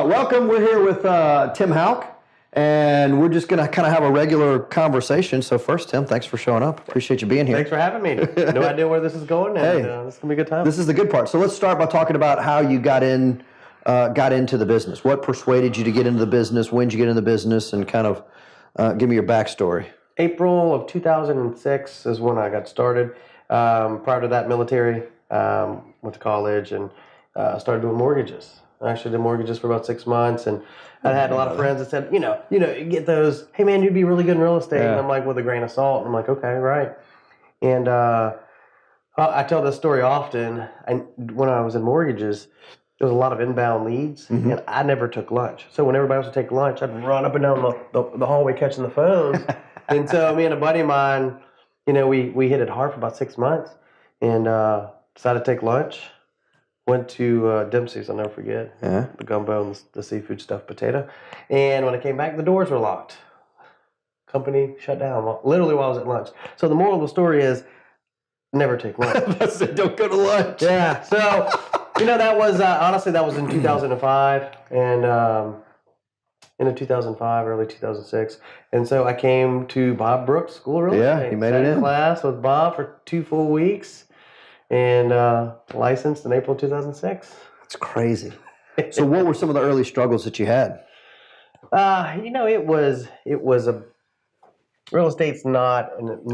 Welcome. We're here with Tim Houk, and we're just going to kind of have a regular conversation. So first, Tim, thanks for showing up. Appreciate you being here. Thanks for having me. No idea where this is going, and this is going to be a good time. This is the good part. So let's start by talking about how you got into the business. What persuaded you to get into the business? When did you get into the business? And kind of give me your backstory. April of 2006 is when I got started. Prior to that, military, went to college and started doing mortgages. I actually did mortgages for about 6 months, and I had a lot of friends that said, you get those, hey man, you'd be really good in real estate. And I'm like, with a grain of salt. And I'm like, okay, right. And I tell this story often. When I was in mortgages, there was a lot of inbound leads, and I never took lunch. So when everybody else would take lunch, I'd run up and down the hallway catching the phones. And so me and a buddy of mine, we hit it hard for about 6 months, and decided to take lunch. Went to Dempsey's, I'll never forget. Yeah. The gumbo and the seafood stuffed potato. And when I came back, the doors were locked. Company shut down, literally while I was at lunch. So the moral of the story is, never take lunch. I said, don't go to lunch. Yeah. So, that was, honestly, that was in 2005. And into 2005, early 2006. And so I came to Bob Brooks School of Real Estate. Yeah, you made it in. Class with Bob for 2 full weeks. And licensed in April 2006. That's crazy. So what were some of the early struggles that you had? It was a real estate's not.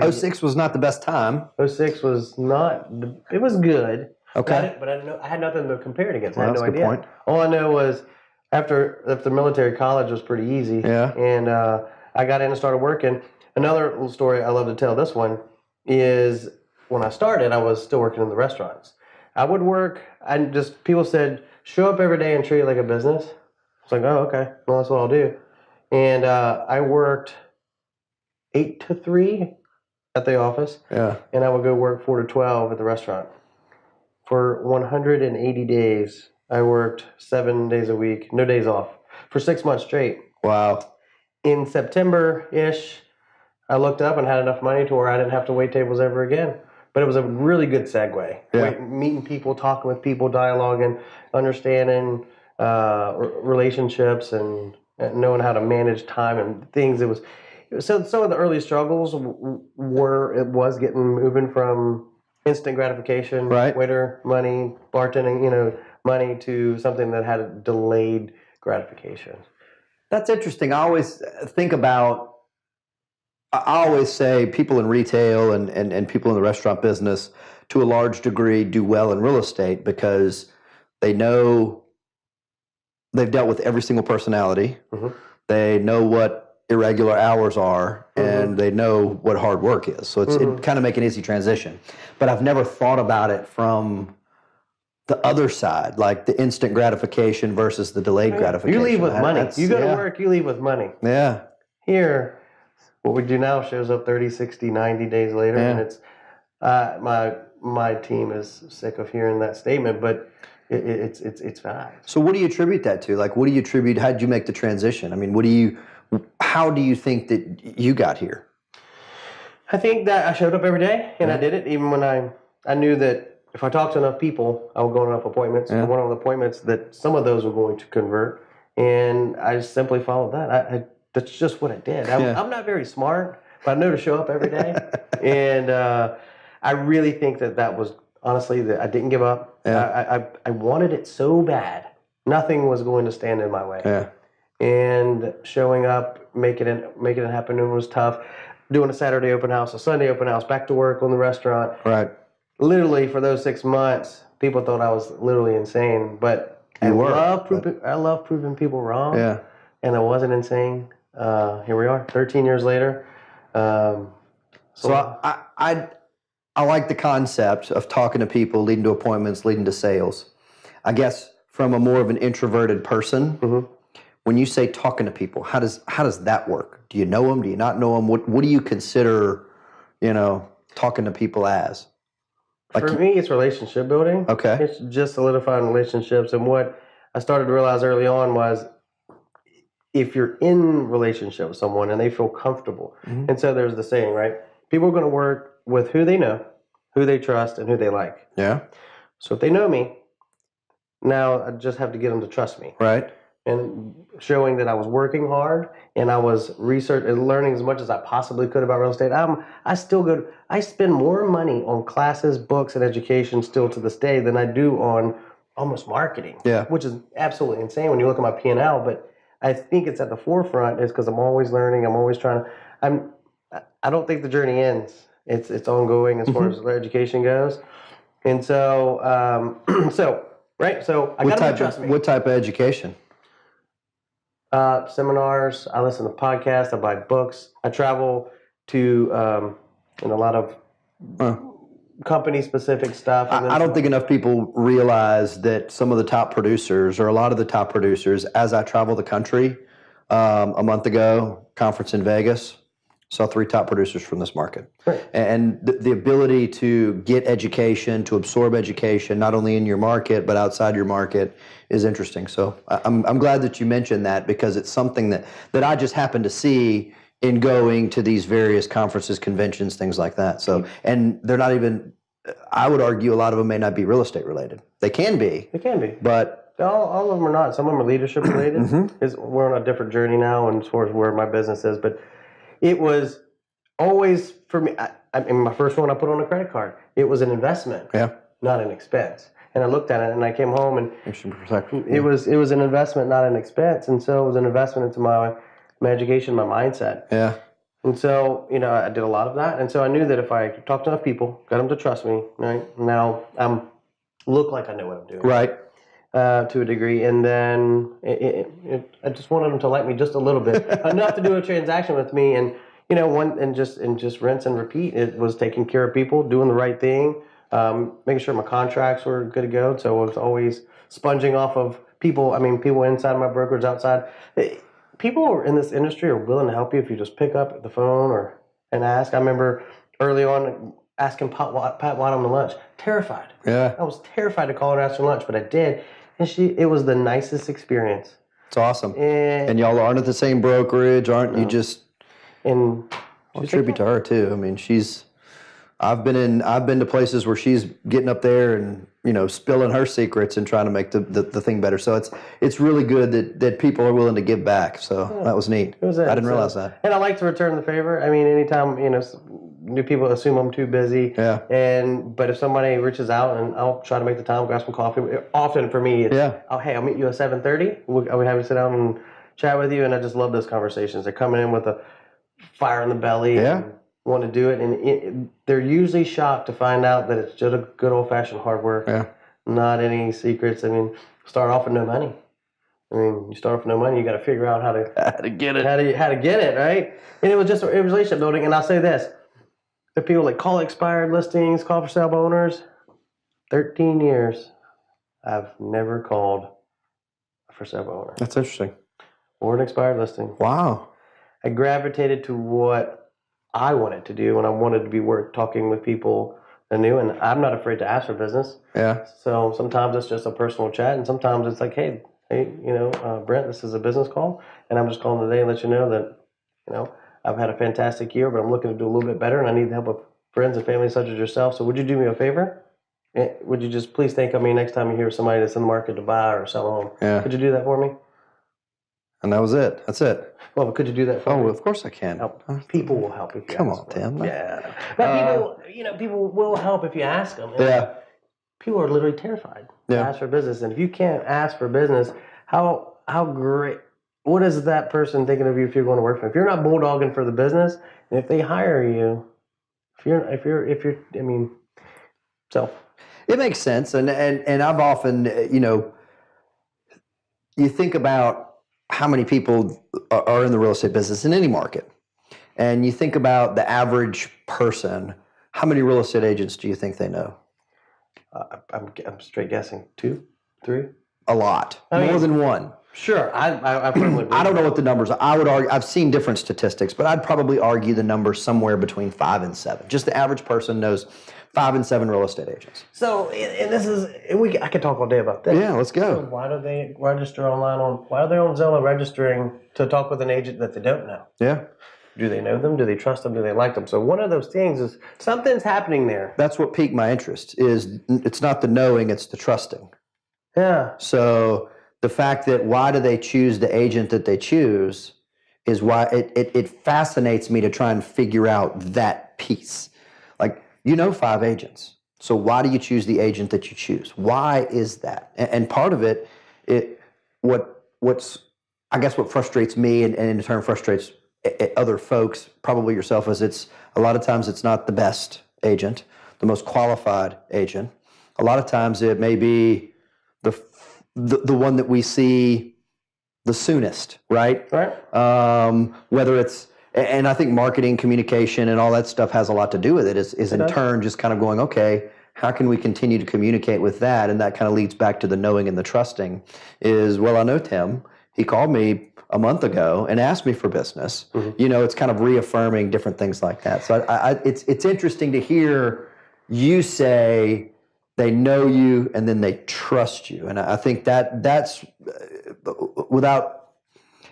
06 was not the best time. 06 was not. It was good. Okay. But I had nothing to compare it against. Well, I had no that's a good idea. point. All I know was after military, college was pretty easy. Yeah. And I got in and started working. Another little story I love to tell. This one is, when I started, I was still working in the restaurants. I would work, people said, show up every day and treat it like a business. I was like, oh, okay, well, that's what I'll do. And I worked 8 to 3 at the office. Yeah. And I would go work 4 to 12 at the restaurant. For 180 days, I worked 7 days a week, no days off, for 6 months straight. Wow. In September-ish, I looked up and had enough money to where I didn't have to wait tables ever again. But it was a really good segue. Yeah. Meeting people, talking with people, dialoguing, understanding relationships, and knowing how to manage time and things. So some of the early struggles was getting moving from instant gratification, right, waiter money, bartending, money, to something that had a delayed gratification. That's interesting. I always say people in retail and people in the restaurant business, to a large degree, do well in real estate because they know they've dealt with every single personality. Mm-hmm. They know what irregular hours are, and they know what hard work is. So it kind of make an easy transition. But I've never thought about it from the other side, like the instant gratification versus the delayed gratification. You leave with money. You go to work, you leave with money. Yeah. Here, what we do now shows up 30, 60, 90 days later, and it's my team is sick of hearing that statement, but it's fact. So what do you attribute that to? Like, how did you make the transition? I mean, how do you think that you got here? I think that I showed up every day, and I did it even when I knew that if I talked to enough people, I would go on enough appointments. And one of the appointments that some of those were going to convert, and I just simply followed that. That's just what I did. I'm not very smart, but I know to show up every day. And I really think that was, honestly, that I didn't give up. Yeah. I wanted it so bad. Nothing was going to stand in my way. Yeah. And showing up, making it happen, it was tough. Doing a Saturday open house, a Sunday open house, back to work on the restaurant. Right. Literally, for those 6 months, people thought I was literally insane. But I love proving people wrong. Yeah. And I wasn't insane. Here we are, 13 years later. So I like the concept of talking to people, leading to appointments, leading to sales. I guess from a more of an introverted person, when you say talking to people, how does that work? Do you know them? Do you not know them? What do you consider, talking to people as? Like, for me, it's relationship building. Okay. It's just solidifying relationships. And what I started to realize early on was, if you're in relationship with someone and they feel comfortable, and so there's the saying, right? People are going to work with who they know, who they trust, and who they like. Yeah. So if they know me, now I just have to get them to trust me. Right. and showing that I was working hard and I was researching and learning as much as I possibly could about real estate. I spend more money on classes, books, and education still to this day than I do on almost marketing, Yeah. which is absolutely insane when you look at my P&L. But I think it's at the forefront is because I'm always learning. I'm always trying to. I don't think the journey ends. It's ongoing as far as education goes, and so So I got to trust me. What type of education? Seminars. I listen to podcasts. I buy books. I travel to in a lot of company specific stuff. And I don't think enough people realize that some of the top producers, or a lot of the top producers, as I travel the country, a month ago, conference in Vegas, saw 3 top producers from this market. Right. And the ability to get education, to absorb education, not only in your market, but outside your market is interesting. So I'm glad that you mentioned that, because it's something that I just happen to see in going to these various conferences, conventions, things like that. So, and they're not even, I would argue a lot of them may not be real estate related. They can be. They can be. But all of them are not. Some of them are leadership related. We're on a different journey now, and as far as where my business is, but it was always for me. I mean, my first one I put on a credit card. It was an investment, not an expense. And I looked at it, and I came home, and it was an investment, not an expense. And so it was an investment into my education, my mindset. Yeah. And so, I did a lot of that. And so I knew that if I talked to enough people, got them to trust me, right? Now look like I know what I'm doing. Right. To a degree. And then I just wanted them to like me just a little bit, enough to do a transaction with me. And, just rinse and repeat. It was taking care of people, doing the right thing, making sure my contracts were good to go. So I was always sponging off of people. I mean, people inside my brokerage, outside. People in this industry are willing to help you if you just pick up the phone and ask. I remember early on asking Pat Wadham to lunch. Terrified. Yeah. I was terrified to call her and ask her lunch, but I did. And it was the nicest experience. It's awesome. And y'all aren't at the same brokerage, aren't you? Just and I'll tribute to her too. I mean, I've been to places where she's getting up there and spilling her secrets and trying to make the thing better. So it's really good that people are willing to give back. So that was neat. It was I didn't realize that. And I like to return the favor. I mean, anytime new people assume I'm too busy. Yeah. But if somebody reaches out, and I'll try to make the time, grab some coffee. Often for me, it's, hey, I'll meet you at 7:30. I'll be happy to sit down and chat with you. And I just love those conversations. They're coming in with a fire in the belly. Yeah. And want to do it, and they're usually shocked to find out that it's just a good old-fashioned hard work. Yeah. Not any secrets. I mean, start off with no money. I mean, you start off with no money, you got to figure out how to get it. How to get it, right? And it was relationship building. And I'll say this: the people that call expired listings, call for sale by owners, 13 years, I've never called a for sale by owner. That's interesting. Or an expired listing. Wow. I gravitated to what I wanted to do, and I wanted to be worth talking with people anew, and I'm not afraid to ask for business. Yeah. So sometimes it's just a personal chat, and sometimes it's like, hey, Brent, this is a business call, and I'm just calling today and let you know that, I've had a fantastic year, but I'm looking to do a little bit better, and I need the help of friends and family such as yourself. So would you do me a favor? Would you just please think of me next time you hear somebody that's in the market to buy or sell a home? Yeah. Could you do that for me? And that was it. That's it. Well, could you do that for me? Oh, of course I can. People will help if you Come ask on, them. Tim. Yeah. But people will help if you ask them. Yeah. People are literally terrified to ask for business. And if you can't ask for business, how great, what is that person thinking of you if you're going to work for them? If you're not bulldogging for the business, and if they hire you, so. It makes sense. And I've often, you think about how many people are in the real estate business in any market. And you think about the average person, how many real estate agents do you think they know? I'm straight guessing. 2, 3? A lot. More than one. Sure. I probably I don't know what the numbers are. I would argue, I've seen different statistics, but I'd probably argue the number somewhere between 5 and 7. Just the average person knows 5 and 7 real estate agents. So, and this is, I could talk all day about this. Yeah, let's go. So why do they register online why are they on Zillow registering to talk with an agent that they don't know? Yeah. Do they know them? Do they trust them? Do they like them? So one of those things is something's happening there. That's what piqued my interest. Is it's not the knowing, it's the trusting. Yeah. So the fact that why do they choose the agent that they choose is why it fascinates me to try and figure out that piece. Like, 5 agents. So why do you choose the agent that you choose? Why is that? And part of it, what's I guess what frustrates me and in turn frustrates other folks, probably yourself, is it's a lot of times it's not the best agent, the most qualified agent. A lot of times it may be the one that we see the soonest, right? Right. Whether it's, and I think marketing, communication, and all that stuff has a lot to do with it. Is in turn just kind of going, okay, how can we continue to communicate with that? And that kind of leads back to the knowing and the trusting. Is, well, I know Tim. He called me a month ago and asked me for business. It's kind of reaffirming different things like that. So it's interesting to hear you say they know you and then they trust you. And I think that's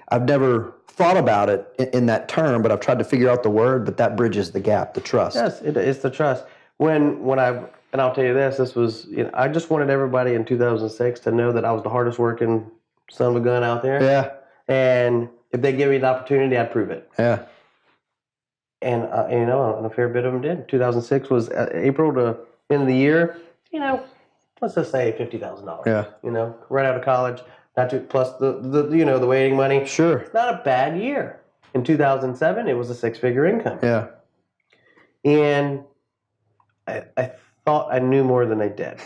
I've never thought about it in that term, but I've tried to figure out the word, but that bridges the gap, the trust. Yes, it's the trust. And I'll tell you this was, I just wanted everybody in 2006 to know that I was the hardest working son of a gun out there. Yeah. And if they give me the opportunity, I'd prove it. Yeah. And, and a fair bit of them did. 2006 was April to end of the year, let's just say $50,000. Yeah. Right out of college, not too, plus the waiting money. Sure. It's not a bad year. In 2007, it was a 6-figure income. Yeah. And I thought I knew more than I did.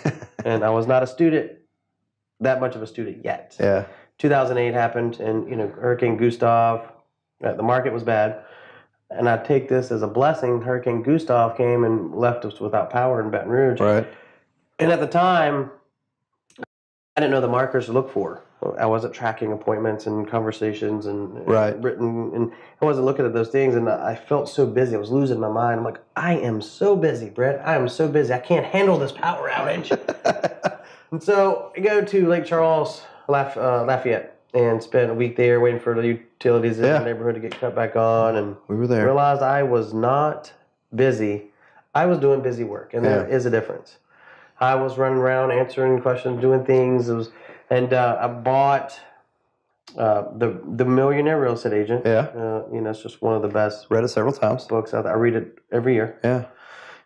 And I was not that much of a student yet. Yeah. 2008 happened, and Hurricane Gustav, the market was bad. And I take this as a blessing. Hurricane Gustav came and left us without power in Baton Rouge. Right. And at the time, I didn't know the markers to look for. I wasn't tracking appointments and conversations and written, and I wasn't looking at those things. And I felt so busy. I was losing my mind. I'm like, I am so busy, Brett. I am so busy. I can't handle this power outage. And so I go to Lake Charles, Lafayette, and spent a week there waiting for the utilities in the neighborhood to get cut back on. And we were there. Realized I was not busy. I was doing busy work, and there is a difference. I was running around answering questions, doing things. I bought the Millionaire Real Estate Agent. Yeah. It's just one of the best. Read it several times. Books out there. I read it every year. Yeah.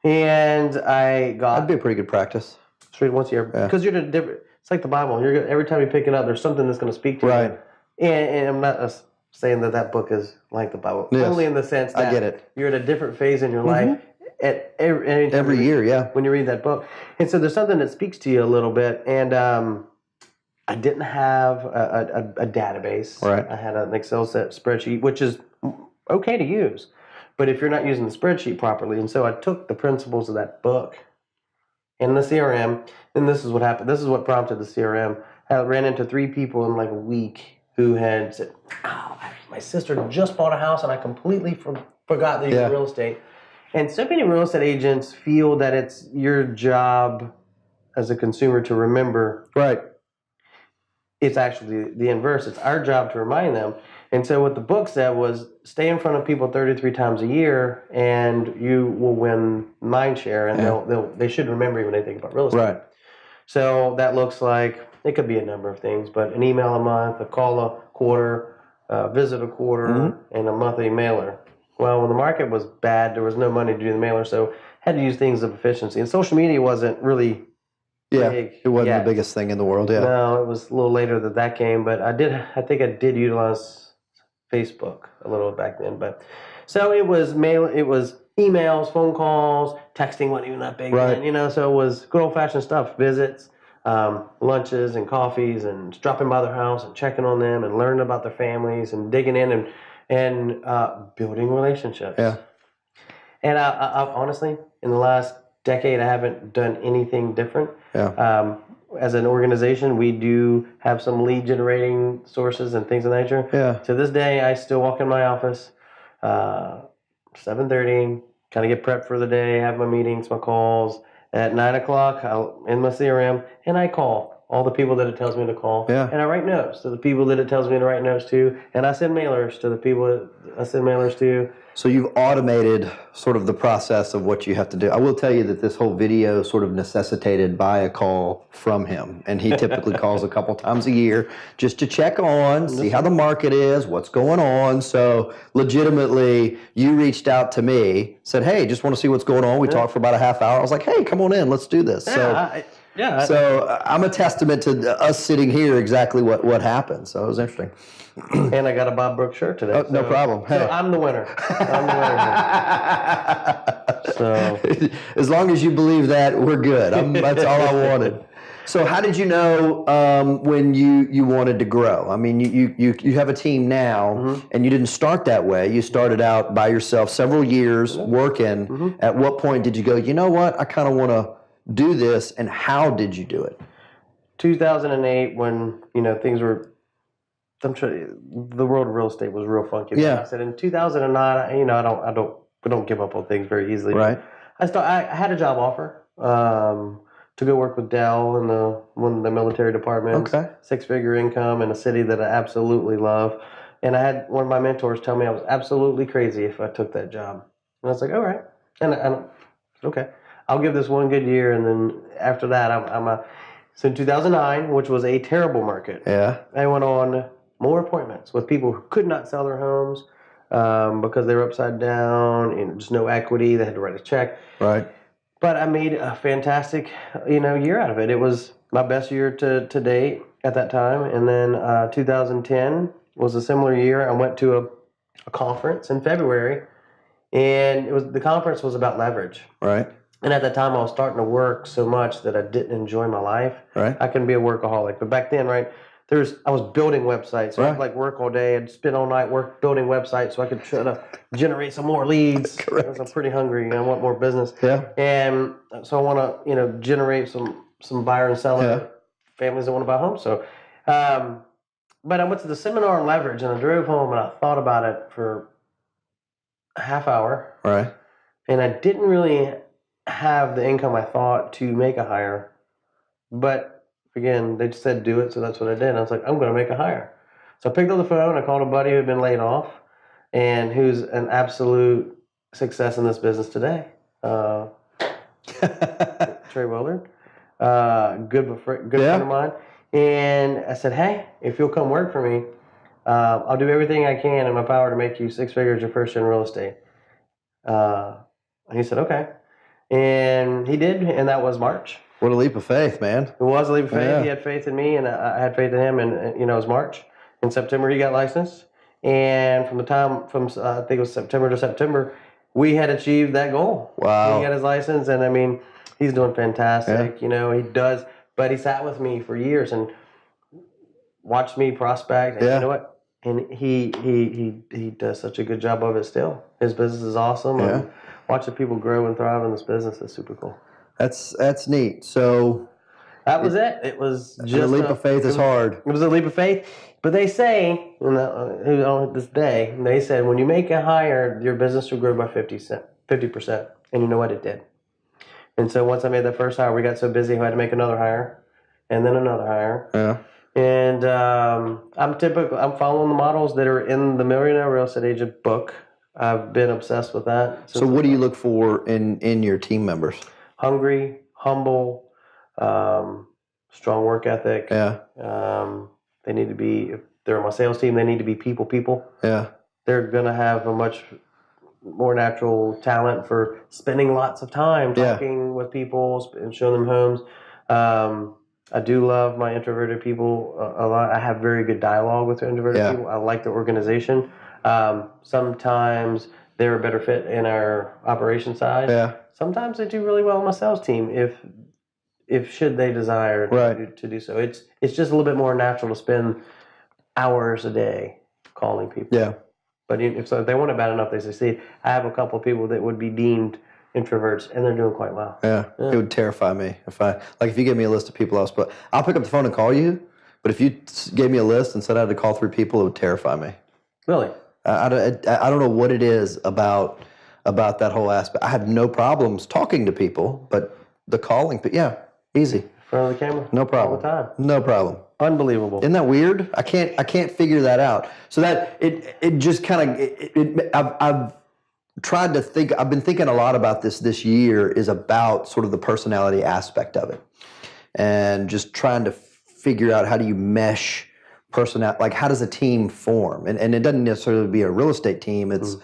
And That'd be a pretty good practice. Just read it once a year because you're different. It's like the Bible. Every time you pick it up, there's something that's going to speak to you. Right. And I'm not saying that book is like the Bible. Yes. Only in the sense that I get it. You're at a different phase in your life. At every year, yeah. When you read that book. And so there's something that speaks to you a little bit. And I didn't have a database. Right. I had an Excel spreadsheet, which is okay to use. But if you're not using the spreadsheet properly, and so I took the principles of that book in the CRM, and this is what happened. This is what prompted the CRM. I ran into 3 people in like a week who had said, "Oh, my sister just bought a house, and I completely forgot that you were real estate." And so many real estate agents feel that it's your job as a consumer to remember. Right. It's actually the inverse. It's our job to remind them. And so what the book said was stay in front of people 33 times a year and you will win mind share, and they should remember you when they think about real estate. Right. So that looks like, it could be a number of things, but an email a month, a call a quarter, visit a quarter, and a monthly mailer. Well, when the market was bad, there was no money to do the mailer, so I had to use things of efficiency. And social media wasn't really big it wasn't yet. the biggest thing in the world. Yeah. No, it was a little later that came, but I think I did utilize Facebook a little back then. But so it was emails, phone calls, texting wasn't even that big then, so it was good old fashioned stuff, visits, lunches and coffees, and dropping by their house and checking on them and learning about their families and digging in and building relationships. Yeah. And I honestly, in the last decade, I haven't done anything different. Yeah. As an organization, we do have some lead generating sources and things of that nature. Yeah. To this day, I still walk in my office, 7:30, kind of get prepped for the day, have my meetings, my calls. At 9 o'clock, I'll in my CRM, and I call all the people that it tells me to call. Yeah. And I write notes to the people that it tells me to write notes to. And I send mailers to the people that I send mailers to. So you've automated sort of the process of what you have to do. I will tell you that this whole video sort of necessitated by a call from him. And he typically calls a couple times a year just to check on, see how the market is, what's going on. So legitimately, you reached out to me, said, hey, just want to see what's going on. We talked for about a half hour. I was like, hey, come on in, let's do this. So I'm a testament to us sitting here exactly what happened. So it was interesting. And I got a Bob Brooks shirt today. Oh, no problem. Hey. So I'm the winner. I'm the winner here. So as long as you believe that, we're good. That's all I wanted. So how did you know when you wanted to grow? I mean, you have a team now, and you didn't start that way. You started out by yourself several years working. At what point did you go, you know what, I kind of want to do this, and how did you do it? 2008, when things were, the world of real estate was real funky. Yeah. I said in 2009, we don't give up on things very easily. Right. I had a job offer to go work with Dell in one of the military departments. Okay. 6-figure income in a city that I absolutely love. And I had one of my mentors tell me I was absolutely crazy if I took that job. And I was like, all right. And okay, I'll give this one good year, and then after that, So in 2009, which was a terrible market, I went on more appointments with people who could not sell their homes because they were upside down and just no equity. They had to write a check. Right. But I made a fantastic, year out of it. It was my best year to date at that time. And then 2010 was a similar year. I went to a conference in February, and the conference was about leverage. Right. And at that time, I was starting to work so much that I didn't enjoy my life. Right. I can be a workaholic, but back then, right, I was building websites. So I'd like work all day. I'd spend all night building websites so I could try to generate some more leads. Correct. Because I'm pretty hungry and I want more business. Yeah. And so I want to, generate some buyer and seller families that want to buy homes. So, but I went to the seminar on leverage, and I drove home and I thought about it for a half hour. Right. And I didn't really have the income I thought to make a hire, but again, they just said do it, so that's what I did. And I was like, I'm going to make a hire. So I picked up the phone. I called a buddy who had been laid off, and who's an absolute success in this business today. Trey Willard, good friend of mine. And I said, hey, if you'll come work for me, I'll do everything I can in my power to make you 6 figures your first year in real estate. And he said, okay. And he did, and that was March. What a leap of faith, man. It was a leap of faith. Yeah. He had faith in me, and I had faith in him, and it was March. In September, he got licensed. And from I think it was September to September, we had achieved that goal. Wow. He got his license, and I mean, he's doing fantastic. He does. But he sat with me for years and watched me prospect. And you know what? And he does such a good job of it still. His business is awesome. Yeah. And watching people grow and thrive in this business is super cool. That's neat. So that was it. It was just a leap of faith is hard. It was a leap of faith. But they say, on this day, they said when you make a hire, your business will grow by 50%. And you know what? It did. And so once I made that first hire, we got so busy I had to make another hire, and then another hire. Yeah. And I'm following the models that are in the Millionaire Real Estate Agent book. I've been obsessed with that. So what do you look for in your team members? Hungry, humble, strong work ethic. Yeah. They need to be, if they're on my sales team, they need to be people. Yeah. They're going to have a much more natural talent for spending lots of time talking with people and showing them homes. I do love my introverted people a lot. I have very good dialogue with the introverted people. I like the organization. Sometimes they're a better fit in our operation side. Yeah. Sometimes they do really well on my sales team if should they desire to do so. It's just a little bit more natural to spend hours a day calling people. Yeah. But if they want it bad enough, they succeed. I have a couple of people that would be deemed introverts, and they're doing quite well. Yeah. It would terrify me if you gave me a list of people I'll pick up the phone and call you, but if you gave me a list and said I had to call 3 people, it would terrify me. Really? I don't know what it is about that whole aspect. I have no problems talking to people, but the calling, easy. front of the camera. No problem. All the time. No problem. Unbelievable. Isn't that weird? I can't figure that out. So that it just kind of I've tried to think. I've been thinking a lot about this year is about sort of the personality aspect of it, and just trying to figure out how do you mesh personality, like how does a team form, and it doesn't necessarily be a real estate team. It's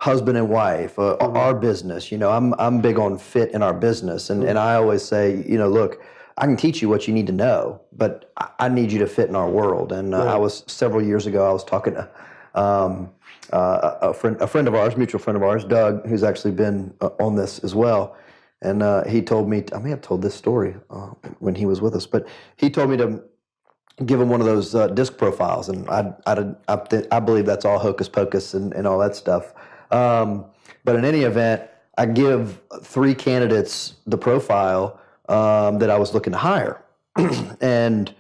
husband and wife, our business. I'm big on fit in our business, and I always say look. I can teach you what you need to know, but I need you to fit in our world. And I was several years ago. I was talking to a friend of ours, mutual friend of ours, Doug, who's actually been on this as well. And he told me, I may have told this story when he was with us, but he told me to give him one of those disc profiles, and I believe that's all hocus pocus and all that stuff. But in any event, I give 3 candidates the profile that I was looking to hire. And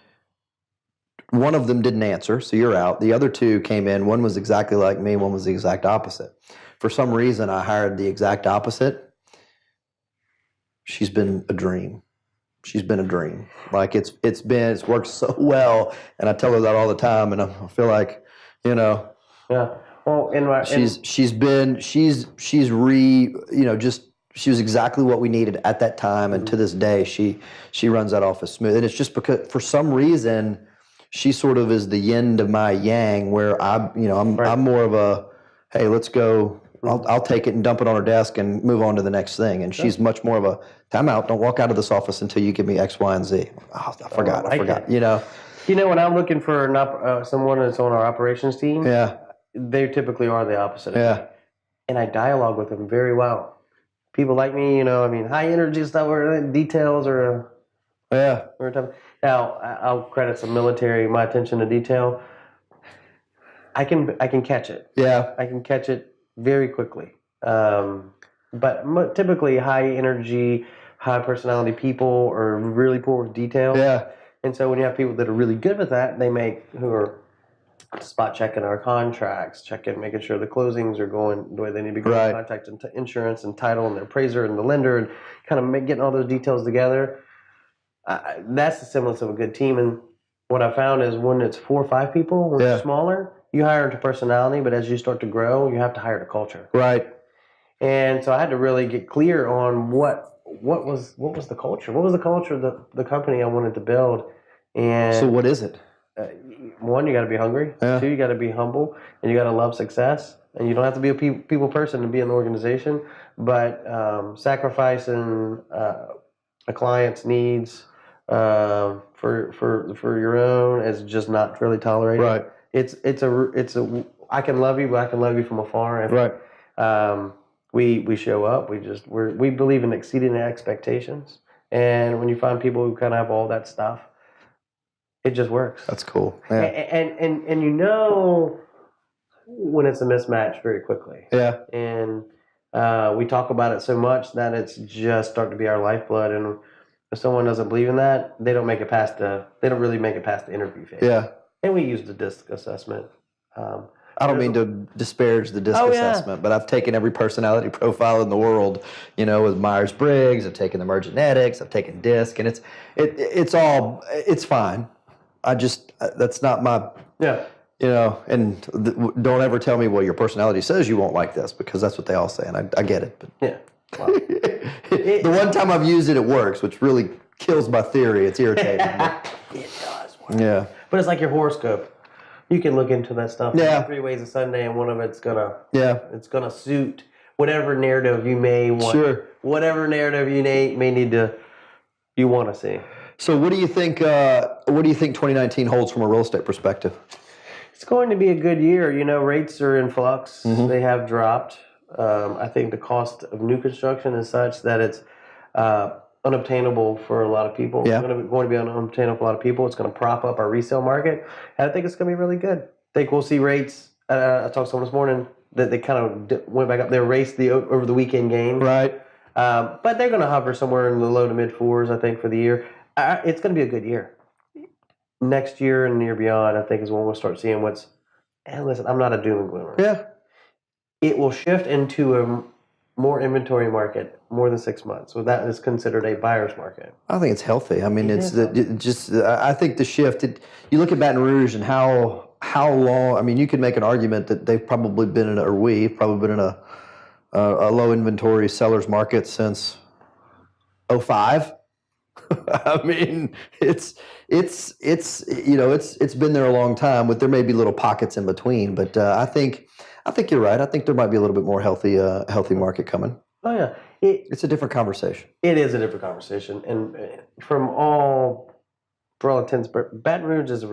one of them didn't answer, so you're out. The other 2 came in. One was exactly like me, one was the exact opposite. For some reason, I hired the exact opposite. She's been a dream. She's been a dream. Like it's worked so well, and I tell her that all the time, and I feel like, Yeah. Well, she was exactly what we needed at that time, and to this day, she runs that office smooth. And it's just because for some reason, she sort of is the yin to my yang, where I'm more of a, hey, let's go. I'll take it and dump it on her desk and move on to the next thing. And she's much more of a, time out. Don't walk out of this office until you give me X, Y, and Z. Oh, I forgot. When I'm looking for someone that's on our operations team, they typically are the opposite of me. And I dialogue with them very well. People like me, high energy stuff or details or now I'll credit some military, my attention to detail. I can catch it. Yeah. I can catch it very quickly. But typically high energy, high personality people are really poor with detail. Yeah. And so when you have people that are really good with that, who are spot checking our contracts, making sure the closings are going the way they need to go, right. Contacting insurance and title and the appraiser and the lender, and kind of getting all those details together. That's the semblance of a good team. And what I found is when it's 4 or 5 people, when it's smaller, you hire into personality, but as you start to grow, you have to hire to culture. Right. And so I had to really get clear on what was the culture. What was the culture of the company I wanted to build? And so what is it? 1, you got to be hungry. 2, you got to be humble, and you got to love success. And you don't have to be a people person to be in the organization, but sacrificing a client's needs for your own is just not really tolerated. Right. It's a I can love you, but I can love you from afar. Right. We show up. We believe in exceeding the expectations, and when you find people who kind of have all that stuff, it just works. That's cool. Yeah. And when it's a mismatch very quickly. Yeah. And we talk about it so much that it's just starting to be our lifeblood. And if someone doesn't believe in that, they don't really make it past the interview phase. Yeah. And we use the DISC assessment. I don't mean to disparage the DISC assessment, but I've taken every personality profile in the world, with Myers-Briggs. I've taken the Mergenetics. I've taken DISC, and it's fine. That's not my, and don't ever tell me, well, your personality says you won't like this, because that's what they all say, and I get it. But Well, the one time I've used it, it works, which really kills my theory. It's irritating. It does work. Yeah. But it's like your horoscope. You can look into that stuff. Yeah. 3 ways of Sunday, and one of it's it's gonna suit whatever narrative you may want. Sure. Whatever narrative you want to see. So what do you think 2019 holds from a real estate perspective? It's going to be a good year. Rates are in flux. Mm-hmm. They have dropped. I think the cost of new construction is such that it's unobtainable for a lot of people. Yeah. It's going to be unobtainable for a lot of people. It's going to prop up our resale market. And I think it's going to be really good. I think we'll see rates. I talked to someone this morning that they kind of went back up. They raced over the weekend gains. Right. But they're going to hover somewhere in the low to mid 4s, I think, for the year. It's going to be a good year. Next year and the year beyond, I think, is when we'll start seeing listen, I'm not a doom and gloomer. Yeah. It will shift into more inventory market, more than 6 months. So that is considered a buyer's market. I think it's healthy. I mean, It it's is the, healthy. it just. I think the shift. You look at Baton Rouge and how long. I mean, you could make an argument that they've probably been in, or we've probably been in a low inventory seller's market since '05. I mean, it's it's been there a long time, but there may be little pockets in between. But I think you're right. I think there might be a little bit more healthy market coming. Oh yeah, It's a different conversation. it is a different conversation, and for all intents, but Baton Rouge is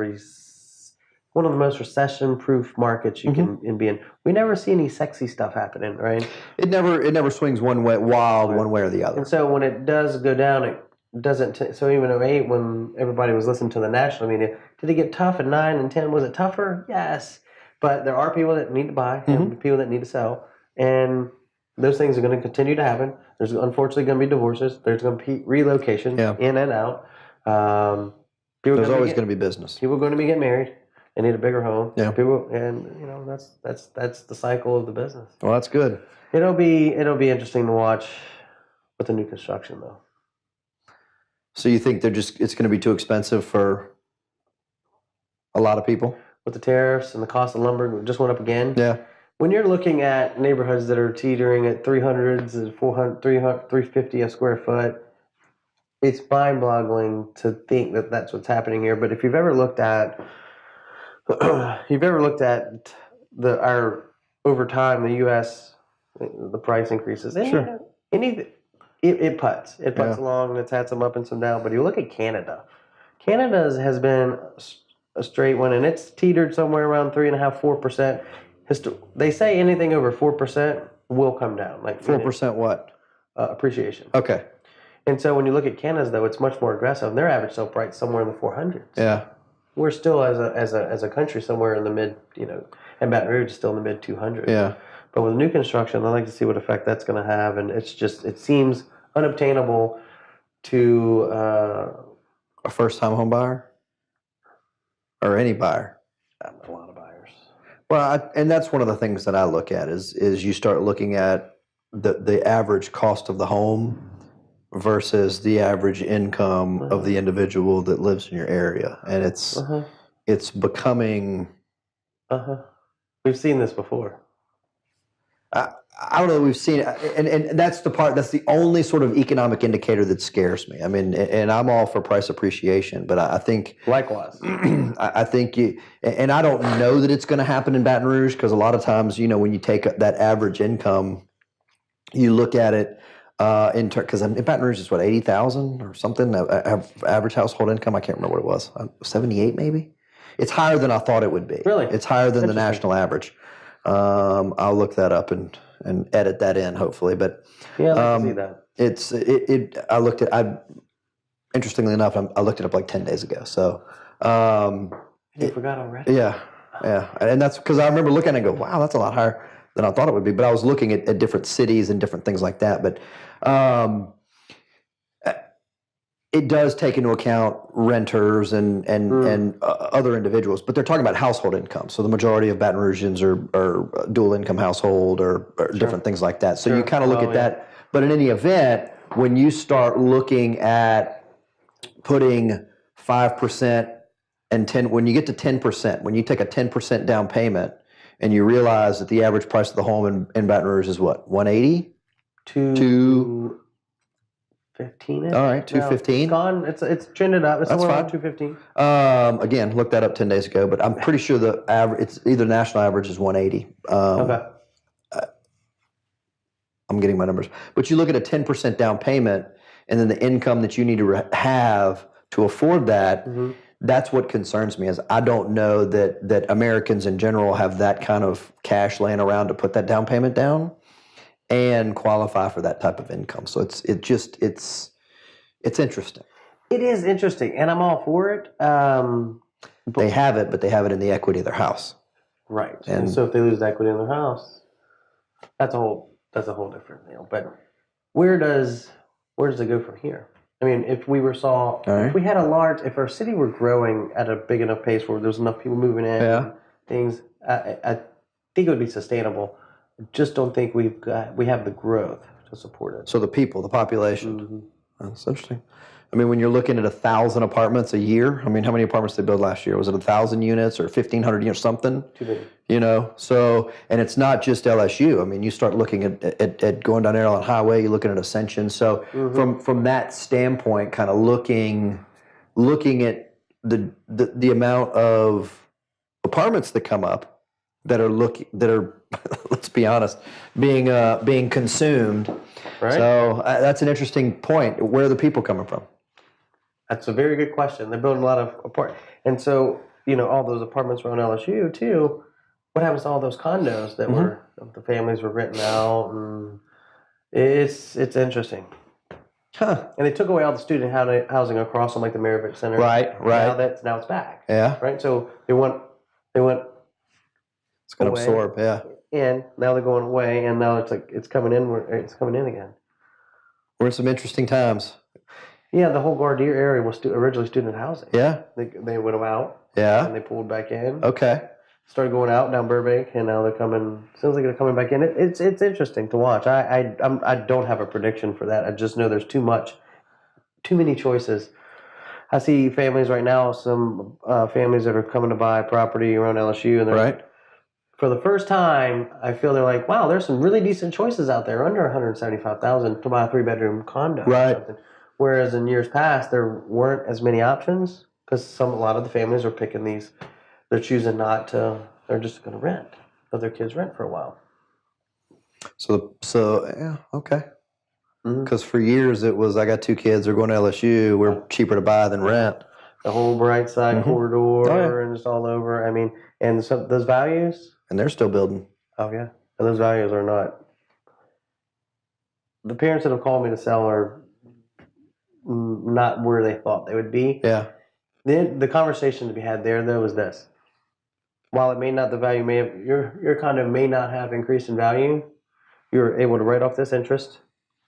one of the most recession-proof markets you can be in. We never see any sexy stuff happening, right? It never swings one way wild one way or the other. And so when it does go down, it doesn't. So even in '08, when everybody was listening to the national media, did it get tough in 9 and 10? Was it tougher? Yes, but there are people that need to buy and people that need to sell, and those things are going to continue to happen. There's unfortunately going to be divorces. There's going to be relocation in and out. There's always going to be business. People are going to be getting married. They need a bigger home. Yeah. People, and that's the cycle of the business. Well, that's good. It'll be interesting to watch with the new construction though. So you think it's going to be too expensive for a lot of people? With the tariffs and the cost of lumber just went up again. Yeah. When you're looking at neighborhoods that are teetering at 300s and 400, 300, 350 a square foot, it's mind-boggling to think that that's what's happening here. But if you've ever looked at our over time, the U.S. the price increases. And Sure. It puts along, and it's had some up and some down. But you look at Canada. Canada has been a straight one, and it's teetered somewhere around 3.5%, 4%. They say anything over 4% will come down. Like 4% what? Appreciation. Okay. And so when you look at Canada's, though, it's much more aggressive. Their average sale price somewhere in the 400s. Yeah. We're still as a country somewhere in the mid, and Baton Rouge is still in the mid 200s. Yeah. But with new construction, I'd like to see what effect that's going to have, and it seems unobtainable to a first-time home buyer or any buyer. A lot of buyers. Well, and that's one of the things that I look at is you start looking at the average cost of the home versus the average income of the individual that lives in your area, and it's becoming. We've seen this before. I don't know. We've seen it, and that's the part. That's the only sort of economic indicator that scares me. I mean, and I'm all for price appreciation, but I think Likewise. I think and I don't know that it's going to happen in Baton Rouge because a lot of times, when you take that average income, you look at it because in Baton Rouge is what 80,000 or something. Average household income. I can't remember what it was. 78 maybe. It's higher than I thought it would be. Really? It's higher than the national average. I'll look that up and edit that in hopefully. But yeah, I can see that. I looked at. Interestingly enough, I looked it up like 10 days ago. So you forgot already. Yeah, and that's because I remember looking at it and go, wow, that's a lot higher than I thought it would be. But I was looking at different cities and different things like that. But it does take into account renters and other individuals, but they're talking about household income. So the majority of Baton Rougeans are dual income household or different things like that. So you kind of look at that. But in any event, when you start looking at putting 5% and 10, when you get to 10%, when you take a 10% down payment and you realize that the average price of the home in Baton Rouge is what, 180? 215. All right, 215. It's gone. It's trended up. It's That's around fine. 215. Again, looked that up 10 days ago, but I'm pretty sure the average. It's either national average is 180. Okay. I'm getting my numbers, but you look at a 10% down payment, and then the income that you need to have to afford that. That's what concerns me. Is I don't know that Americans in general have that kind of cash laying around to put that down payment down and qualify for that type of income. So it's interesting. It is interesting, and I'm all for it. They have it, but they have it in the equity of their house. Right. And so if they lose equity in their house, that's a whole different deal. But where does it go from here? I mean, if we had if our city were growing at a big enough pace where there's enough people moving in, things, I think it would be sustainable. Just don't think we have the growth to support it. So the people, the population. Mm-hmm. That's interesting. I mean, when you're looking at 1,000 apartments a year, I mean, how many apartments did they build last year? Was it 1,000 units or 1,500 units, something? Too many. You know, so, and it's not just LSU. I mean, you start looking at going down Airline Highway, you're looking at Ascension. So from that standpoint, kind of looking at the amount of apartments that come up that are let's be honest, being consumed. Right. So that's an interesting point. Where are the people coming from? That's a very good question. They're building a lot of apartments. And so, all those apartments around LSU too, what happens to all those condos that the families were renting out? And it's interesting. Huh. And they took away all the student housing across on like the Maravich Center. Right. Now it's back. Yeah. Right. So they went It's going to absorb. Yeah. and now they're going away, and now it's coming in again. We're in some interesting times. Yeah, the whole Gardere area was originally student housing. Yeah. They went out. Yeah. And they pulled back in. Okay. Started going out down Burbank, and now they're coming. Sounds like they're coming back in. It's interesting to watch. I don't have a prediction for that. I just know there's too many choices. I see families right now. Some families that are coming to buy property around LSU, and they're Right. for the first time, I feel they're like, wow, there's some really decent choices out there under $175,000 to buy a 3-bedroom condo. Right. Or something. Whereas in years past, there weren't as many options because a lot of the families are picking these. They're choosing not to. They're just going to rent. Let their kids rent for a while. So yeah, okay. Mm-hmm. Because for years it was, I got 2 kids, they're going to LSU, we're cheaper to buy than rent. The whole Brightside corridor Oh, yeah. and just all over. I mean, and those values. And they're still building. Oh yeah, and those values are not. The parents that have called me to sell are not where they thought they would be. Yeah. Then the conversation to be had there though was this: while it may not, the value may have, your condo may not have increased in value, you were able to write off this interest.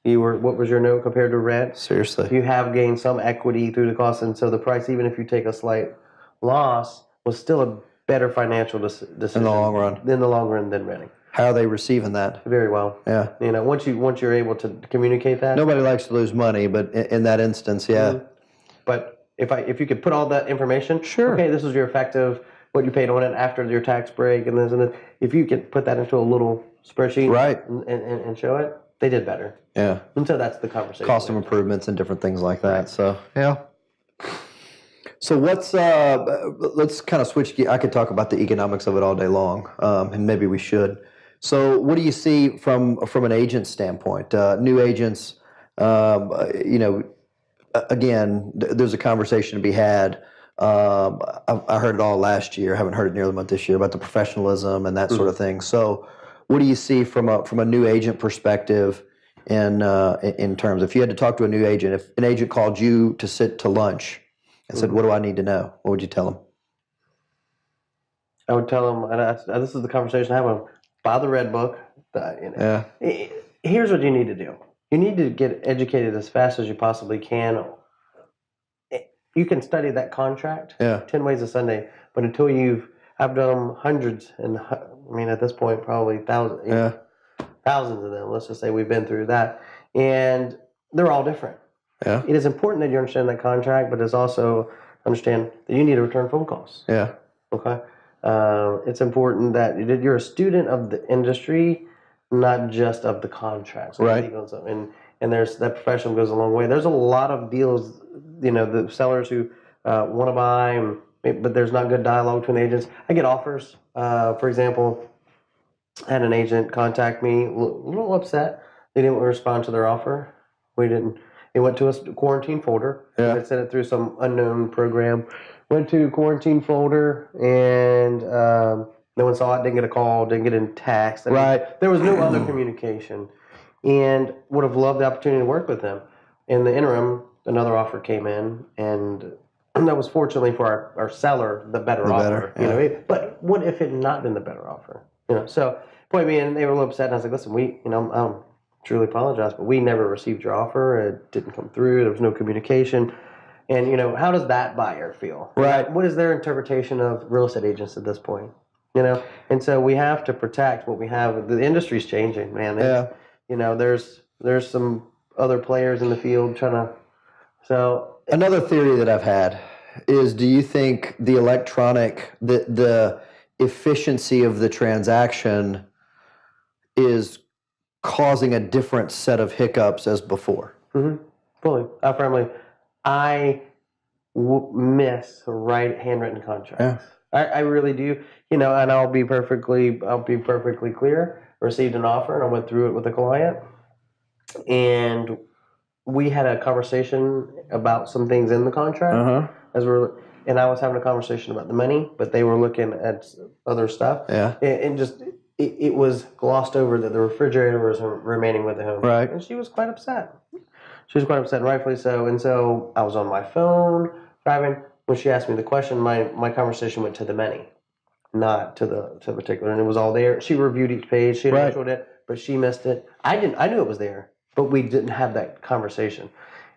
What was your note compared to rent? Seriously. You have gained some equity through the cost, and so the price, even if you take a slight loss, was still a better financial decision In the long run. In the long run than renting. How are they receiving that? Very well. Yeah. Once you're able to communicate that. Nobody likes to lose money, but in that instance, yeah. Mm-hmm. But if you could put all that information, Sure. Okay, this was your effective, what you paid on it after your tax break, and this and this. If you could put that into a little spreadsheet, Right. and show it, they did better. Yeah. And so that's the conversation. Cost of improvements and different things like that. So yeah. So let's kind of switch gears. I could talk about the economics of it all day long, and maybe we should. So what do you see from an agent standpoint? New agents, again, there's a conversation to be had. I heard it all last year. I haven't heard it nearly much this year about the professionalism and that sort of thing. So what do you see from a new agent perspective in terms, if you had to talk to a new agent, if an agent called you to sit to lunch and said, what do I need to know? What would you tell them? I would tell them, and this is the conversation I have with them, buy the red book. Yeah. Here's what you need to do. You need to get educated as fast as you possibly can. You can study that contract 10 ways a Sunday, but until I've done hundreds, and I mean at this point probably thousands of them. Let's just say we've been through that, and they're all different. Yeah. It is important that you understand that contract, but it's also understand that you need to return phone calls. Yeah. Okay. It's important that you're a student of the industry, not just of the contracts. Right. And there's that professional goes a long way. There's a lot of deals, the sellers who want to buy, but there's not good dialogue between agents. I get offers. For example, I had an agent contact me, a little upset. They didn't respond to their offer. It went to a quarantine folder. Yeah. They sent it through some unknown program. Went to quarantine folder, and no one saw it. Didn't get a call. Didn't get a text. Right. There was no other communication, and would have loved the opportunity to work with them. In the interim, another offer came in, and that was fortunately for our seller the better offer. Yeah. But what if it had not been the better offer? So point being, they were a little upset, and I was like, listen, I truly apologize, but we never received your offer. It didn't come through. There was no communication. And, how does that buyer feel? Right. What is their interpretation of real estate agents at this point? You know, and so we have to protect what we have. The industry's changing, man. Yeah. You know, there's some other players in the field trying to. So Another theory that I've had is: do you think the the efficiency of the transaction is causing a different set of hiccups as before? fully, I miss write handwritten contracts. I really do. You know, and I'll be perfectly clear. Received an offer, and I went through it with a client, and we had a conversation about some things in the contract and I was having a conversation about the money, but they were looking at other stuff. Yeah. And just it was glossed over that the refrigerator was remaining with the home. Right. And she was quite upset. She was quite upset, rightfully so. And so I was on my phone driving. When she asked me the question, my conversation went to the money, not to the particular. And it was all there. She reviewed each page. She initialed it, but she missed it. I didn't. I knew it was there, but we didn't have that conversation.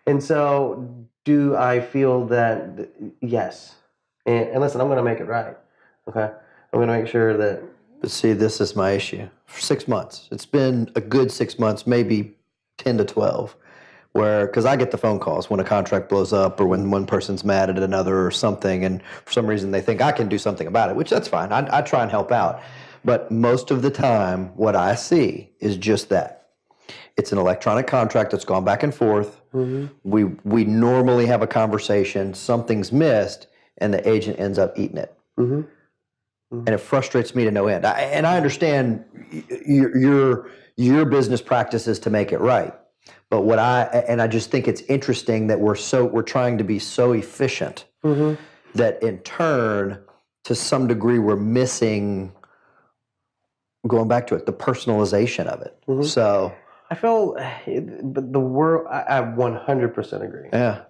And so, do I feel that? Yes. And listen, I'm going to make it right. Okay. I'm going to make sure that. But see, this is my issue. For 6 months, it's been a good 6 months, maybe 10 to 12, because I get the phone calls when a contract blows up or when one person's mad at another or something, and for some reason they think I can do something about it, which that's fine. I try and help out. But most of the time, what I see is just that. It's an electronic contract that's gone back and forth. We normally have a conversation, something's missed, and the agent ends up eating it. And it frustrates me to no end. And I understand your business practices to make it right. But I just think it's interesting that we're trying to be so efficient that in turn, to some degree, we're missing, going back to it, the personalization of it. So I feel, but the world, I 100% agree. yeah,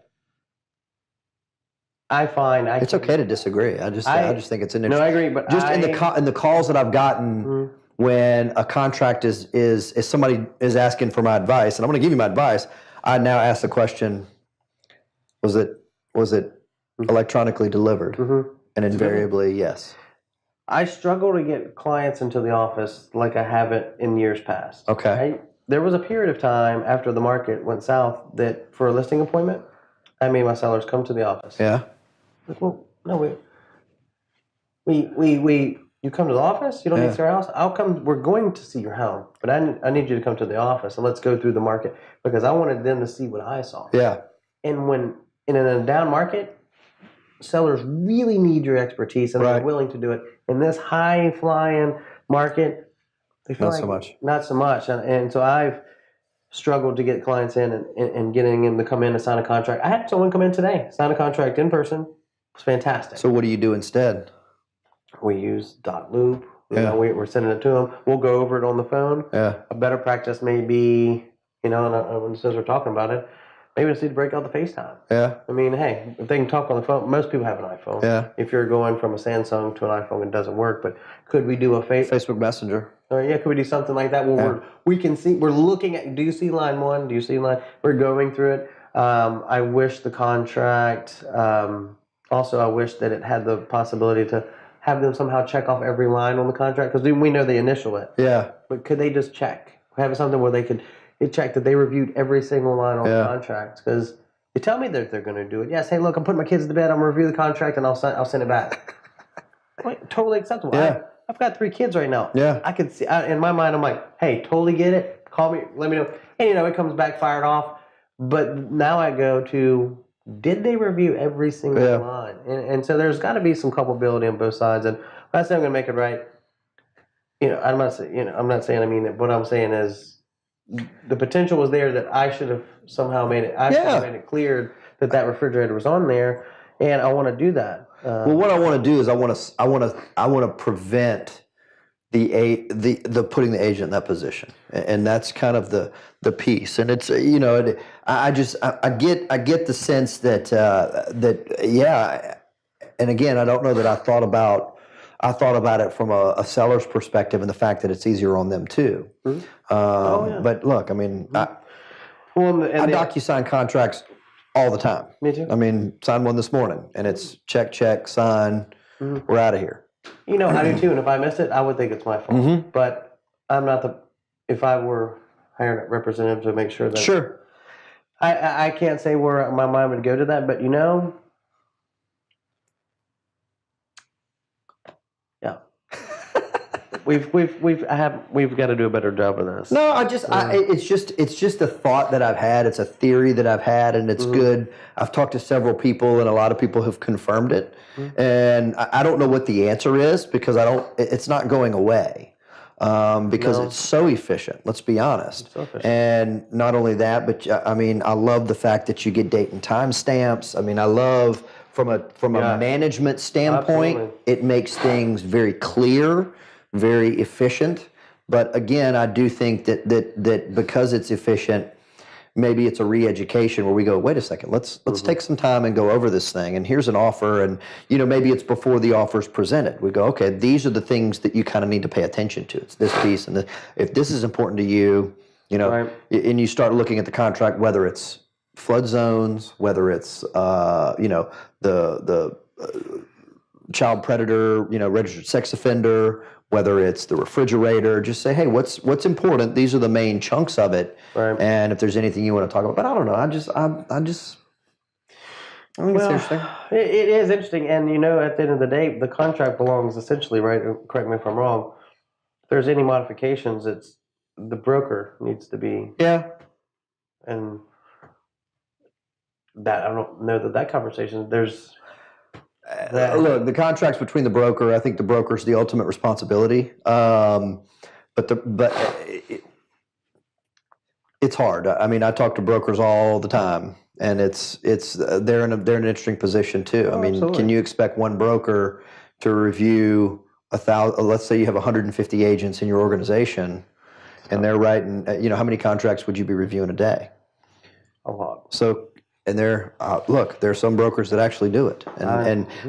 I find it's okay to disagree. I just think it's an interesting. No, I agree, but just in the calls that I've gotten when a contract is somebody is asking for my advice, and I'm going to give you my advice. I now ask the question: Was it electronically delivered? And invariably, yes. I struggle to get clients into the office like I haven't in years past. Okay. There was a period of time after the market went south that for a listing appointment, I made my sellers come to the office. Yeah. Like, well, no, you come to the office? You don't need to see our house? I'll come. We're going to see your home, but I need you to come to the office and let's go through the market because I wanted them to see what I saw. Yeah. And when in a down market, sellers really need your expertise and they're willing to do it. In this high flying market, they feel not so much. And so I've struggled to get clients in and getting them to come in and sign a contract. I had someone come in today, sign a contract in person. It was fantastic. So what do you do instead? We use dot loop. You know, we're sending it to them. We'll go over it on the phone. Yeah. A better practice may be, and since we're talking about it, maybe just need to break out the FaceTime. Yeah. I mean, hey, if they can talk on the phone, most people have an iPhone. Yeah. If you're going from a Samsung to an iPhone, it doesn't work. But could we do a Facebook Messenger? Could we do something like that where we can see, we're looking at, do you see line one? Do you see line? We're going through it. I wish the contract, also I wish that it had the possibility to have them somehow check off every line on the contract because we know they initial it. Yeah. But could they just check? Have something where they could check that they reviewed every single line on the contract? Because you tell me that they're going to do it. Yes, hey, look, I'm putting my kids to bed. I'm going to review the contract and I'll send it back. Totally acceptable. Yeah. I've got 3 kids right now. Yeah. I could see, in my mind, I'm like, hey, totally get it. Call me, let me know. And, it comes back fired off. But now I go to, did they review every single line? And so there's got to be some culpability on both sides. And when I say I'm going to make it right, I'm not saying I mean it. What I'm saying is the potential was there that I should have somehow made it. I should have made it clear that refrigerator was on there, and I want to do that. Well, what I want to do is I want to prevent the putting the agent in that position, and that's kind of the piece. And it's I get the sense that and again, I don't know that I thought about it from a seller's perspective and the fact that it's easier on them too. But look, I mean, I DocuSign contracts all the time. Me too. I mean, signed one this morning, and it's check, sign, we're out of here. I do too. And if I missed it, I would think it's my fault. Mm-hmm. But I'm not if I were hiring a representative to make sure that. Sure. I can't say where my mind would go to that, but yeah. We've got to do a better job of this. No, it's just a thought that I've had. It's a theory that I've had, and it's good. I've talked to several people, and a lot of people have confirmed it. And I don't know what the answer is because it's not going away because it's so efficient. Let's be honest. So efficient. And not only that, but I mean, I love the fact that you get date and time stamps. I mean, I love from a management standpoint, Absolutely. it makes things very clear, very efficient. But again, I do think that because it's efficient, maybe it's a re-education where we go, wait a second, let's take some time and go over this thing. And here's an offer, and maybe it's before the offer's presented. We go, okay, these are the things that you kind of need to pay attention to. It's this piece, and if this is important to you, Right. and you start looking at the contract, whether it's flood zones, whether it's the child predator, registered sex offender, whether it's the refrigerator, just say, hey, what's important? These are the main chunks of it. Right. And if there's anything you want to talk about, but I don't know. I think it's interesting. It is interesting, and at the end of the day, the contract belongs essentially, right? Correct me if I'm wrong. If there's any modifications, it's the broker needs to be. Yeah. And that I don't know that conversation. There's. Look, the contract's between the broker. I think the broker's the ultimate responsibility. It's hard. I mean, I talk to brokers all the time, and they're in an interesting position too. I mean, absolutely. Can you expect one broker to review 1,000? Let's say you have 150 agents in your organization, and they're writing. How many contracts would you be reviewing a day? A lot. So. And there are some brokers that actually do it,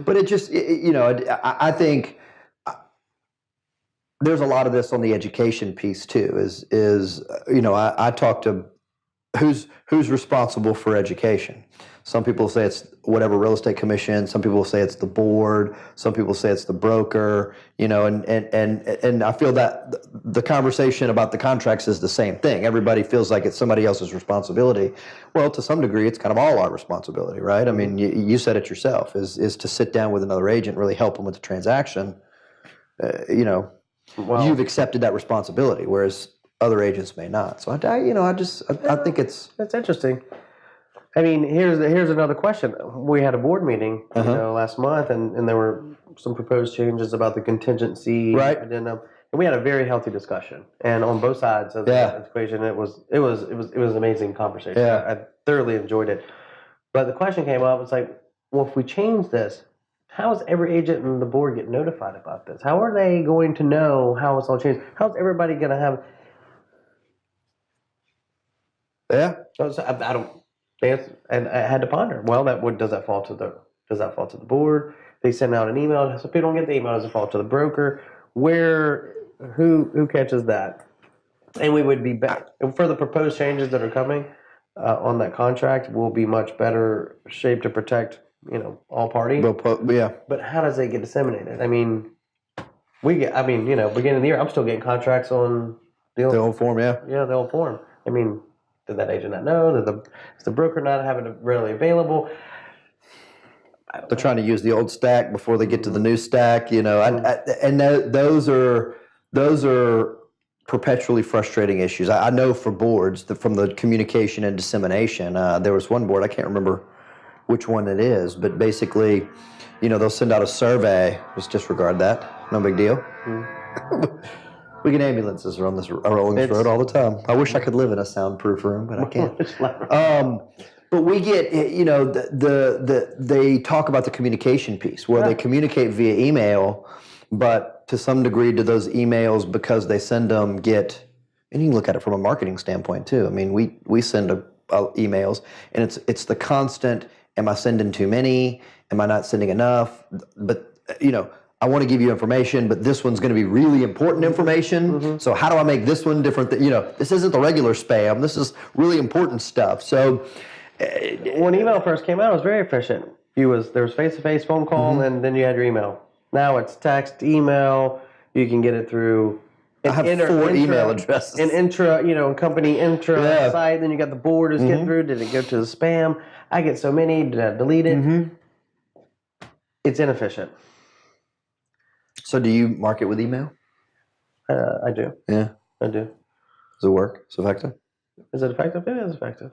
but it just, I think there's a lot of this on the education piece too. I talk to who's responsible for education. Some people say it's whatever real estate commission. Some people say it's the board. Some people say it's the broker. And I feel that the conversation about the contracts is the same thing. Everybody feels like it's somebody else's responsibility. Well, to some degree, it's kind of all our responsibility, right? I mean, you said it yourself. Is to sit down with another agent, really help them with the transaction. You've accepted that responsibility, whereas other agents may not. So I think That's interesting. I mean, here's another question. We had a board meeting, last month, and there were some proposed changes about the contingency, right? And we had a very healthy discussion, and on both sides of the equation, it was an amazing conversation. Yeah. I thoroughly enjoyed it. But the question came up. It's like, well, if we change this, how is every agent and the board get notified about this? How are they going to know how it's all changed? How's everybody going to have? Yeah. So I don't. And I had to ponder. Well, does that fall to the board? They send out an email. So if people don't get the email, does it fall to the broker? Who catches that? And we would be back for the proposed changes that are coming on that contract. We'll be much better shape to protect all parties. Yeah. But how does it get disseminated? I mean, beginning of the year, I'm still getting contracts on the old form. Yeah. Yeah, the old form. I mean. Did that agent not know? Is the broker not having it readily available? They're trying to use the old stack before they get to the new stack, those are perpetually frustrating issues. I know for boards from the communication and dissemination, there was one board, I can't remember which one it is, but basically, they'll send out a survey. Just disregard that. No big deal. We get ambulances around rolling this road all the time. I wish I could live in a soundproof room, but I can't. But we get, they talk about the communication piece where they communicate via email, but to some degree, do those emails, because they send them, and you can look at it from a marketing standpoint too. I mean, we send emails, and it's the constant. Am I sending too many? Am I not sending enough? But I want to give you information, but this one's going to be really important information. Mm-hmm. So how do I make this one different? This isn't the regular spam. This is really important stuff. So when email first came out, it was very efficient. There was face-to-face phone call, and then you had your email. Now it's text, email. You can get it through. I have 4 email addresses. An company intra site. Then you got the borders get through. Did it go to the spam? I get so many. Did I delete it? It's inefficient. So do you market with email? I do. Yeah. I do. Does it work? Is it effective? Is it effective? It is effective.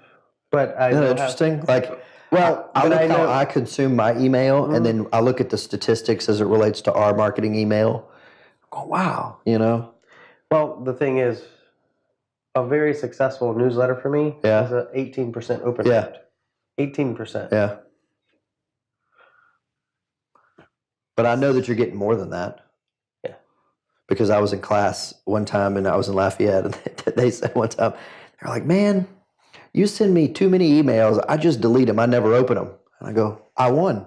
But Isn't that interesting? I look how I consume my email, and then I look at the statistics as it relates to our marketing email. Oh, wow. Well, the thing is, a very successful newsletter for me is an 18% open rate. 18%. Yeah. But I know that you're getting more than that. Yeah. Because I was in class one time, and I was in Lafayette, and they said one time, they're like, man, you send me too many emails. I just delete them. I never open them. And I go, I won.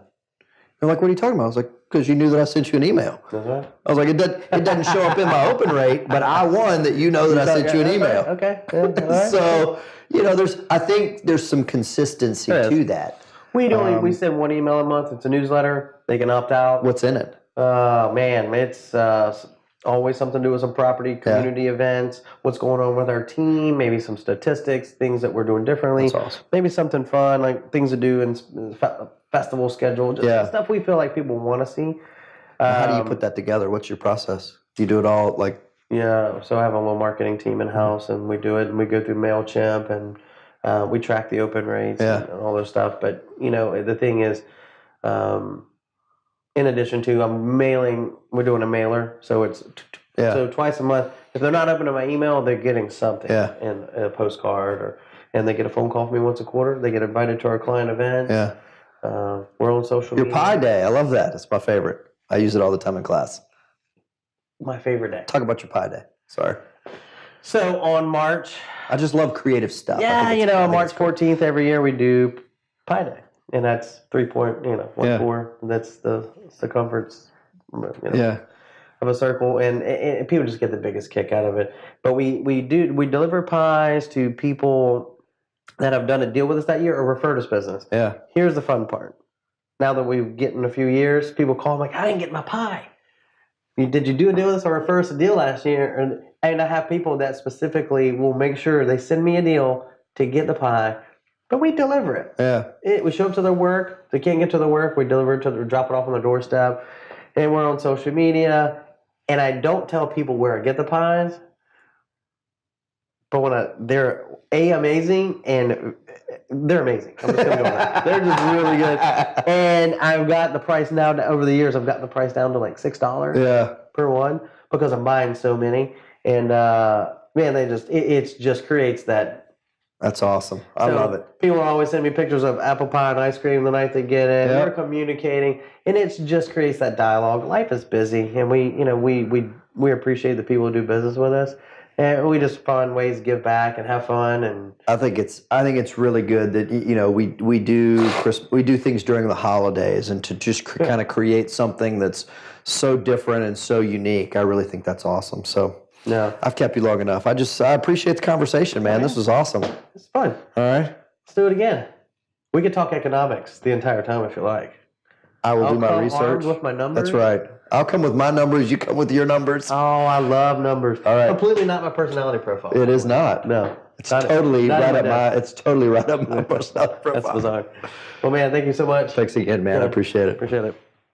They're like, what are you talking about? I was like, because you knew that I sent you an email. That's right. I was like, it doesn't show up in my open rate, but I won that you know that I sent you an email. Okay. Yeah, right. So, I think there's some consistency to that. We send one email a month. It's a newsletter. They can opt out. What's in it? Man, it's always something to do with some property, community events, what's going on with our team, maybe some statistics, things that we're doing differently. That's awesome. Maybe something fun, like things to do in festival schedule, just stuff we feel like people want to see. How do you put that together? What's your process? Do you do it all Yeah, so I have a little marketing team in-house, and we do it, and we go through MailChimp, and we track the open rates and all this stuff. But, the thing is, in addition to we're doing a mailer, so it's so twice a month. If they're not opening my email, they're getting something in a postcard, and they get a phone call from me once a quarter. They get invited to our client events. Yeah. We're on social media. Your Pi Day, I love that. It's my favorite. I use it all the time in class. My favorite day. Talk about your Pi Day. Sorry. So on March... I just love creative stuff. Yeah, March 14th every year we do Pi Day. And that's 3.14. That's the circumference of a circle, and people just get the biggest kick out of it. But we deliver pies to people that have done a deal with us that year or referred us business. Yeah. Here's the fun part. Now that we've gotten a few years, people call like, I didn't get my pie. Did you do a deal with us or refer us a deal last year? And I have people that specifically will make sure they send me a deal to get the pie. But we deliver it. Yeah. We show up to their work. They can't get to their work. We deliver it drop it off on their doorstep. And we're on social media. And I don't tell people where I get the pies. But they're amazing, and they're amazing. I'm just going to go with that. They're just really good. And I've got the price now, over the years, I've got the price down to like $6 per one because I'm buying so many. And man, it just creates that. That's awesome. I love it. People always send me pictures of apple pie and ice cream the night they get it. Yep. We're communicating, and it just creates that dialogue. Life is busy, and we appreciate the people who do business with us, and we just find ways to give back and have fun. And I think it's really good that we do things during the holidays, and to just kind of create something that's so different and so unique. I really think that's awesome. So. No. I've kept you long enough. I appreciate the conversation, man. This was awesome. It's fun. All right. Let's do it again. We could talk economics the entire time if you like. I'll do my research. Armed with my numbers. That's right. I'll come with my numbers. You come with your numbers. Oh, I love numbers. All right. Completely not my personality profile. It is not. No. It's totally right up my personality profile. That's bizarre. Well, man, thank you so much. Thanks again, man. I appreciate it. Appreciate it.